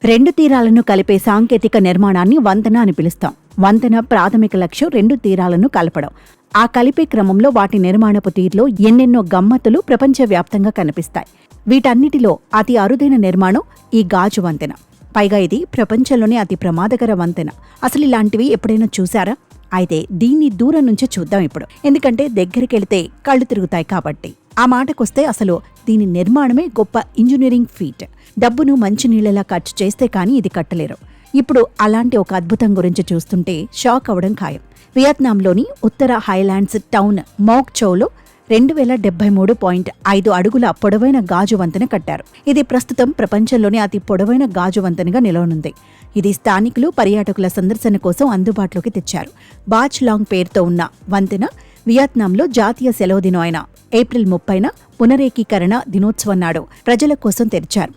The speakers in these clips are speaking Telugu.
రెండు తీరాలను కలిపే సాంకేతిక నిర్మాణాన్ని వంతెన అని పిలుస్తాం. వంతెన ప్రాథమిక లక్ష్యం రెండు తీరాలను కలపడం. ఆ కలిపే క్రమంలో వాటి నిర్మాణపు తీరులో ఎన్నెన్నో గమ్మత్తులు ప్రపంచవ్యాప్తంగా కనిపిస్తాయి. వీటన్నిటిలో అతి అరుదైన నిర్మాణం ఈ గాజు వంతెన. పైగా ఇది ప్రపంచంలోనే అతి ప్రమాదకర వంతెన. అసలు ఇలాంటివి ఎప్పుడైనా చూసారా? అయితే దీన్ని దూరం నుంచే చూద్దాం ఇప్పుడు. ఎందుకంటే దగ్గరికెళితే కళ్ళు తిరుగుతాయి కాబట్టి. ఆ మాటకొస్తే అసలు దీని నిర్మాణమే గొప్ప ఇంజనీరింగ్ ఫీట్. డబ్బును మంచినీళ్లలా ఖర్చు చేస్తే కానీ ఇది కట్టలేరు. ఇప్పుడు అలాంటి ఒక అద్భుతం గురించి చూస్తుంటే షాక్ అవడం ఖాయం. వియత్నాంలోని ఉత్తర హైలాండ్స్ టౌన్ మోక్ చౌలో 2073.5 అడుగుల పొడవైన గాజు వంతెన కట్టారు. ఇది ప్రస్తుతం ప్రపంచంలోనే అతి పొడవైన గాజు వంతెనగా నిలవనుంది. ఇది స్థానికులు, పర్యాటకుల సందర్శన కోసం అందుబాటులోకి తెచ్చారు. బాచ్ లాంగ్ పేరుతో ఉన్న వంతెన వియత్నాంలో జాతీయ సెలవు దినం అయిన ఏప్రిల్ 30న పునరేకీకరణ దినోత్సవం నాడు ప్రజల కోసం తెరిచారు.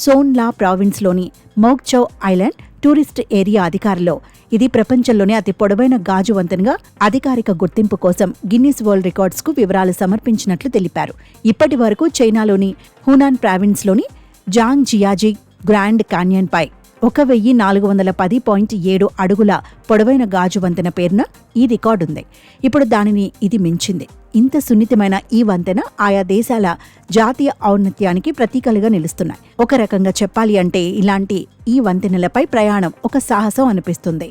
సోన్ లా ప్రావిన్స్లోని మోక్ చౌ ఐలాండ్ టూరిస్ట్ ఏరియా అధికారులు ఇది ప్రపంచంలోనే అతి పొడవైన గాజు వంతెనగా అధికారిక గుర్తింపు కోసం గిన్నిస్ వరల్డ్ రికార్డ్స్కు వివరాలు సమర్పించినట్లు తెలిపారు. ఇప్పటి వరకు చైనాలోని హునాన్ ప్రావిన్స్లోని జాంగ్ జియాజీ గ్రాండ్ కాన్యన్పై 1410.7 అడుగుల పొడవైన గాజు వంతెన పేరున ఈ రికార్డుంది. ఇప్పుడు దానిని ఇది మించింది. ఇంత సున్నితమైన ఈ వంతెన ఆయా దేశాల జాతీయ ఔన్నత్యానికి ప్రతీకలుగా నిలుస్తున్నాయి. ఒక రకంగా చెప్పాలి అంటే ఇలాంటి ఈ వంతెనలపై ప్రయాణం ఒక సాహసం అనిపిస్తుంది.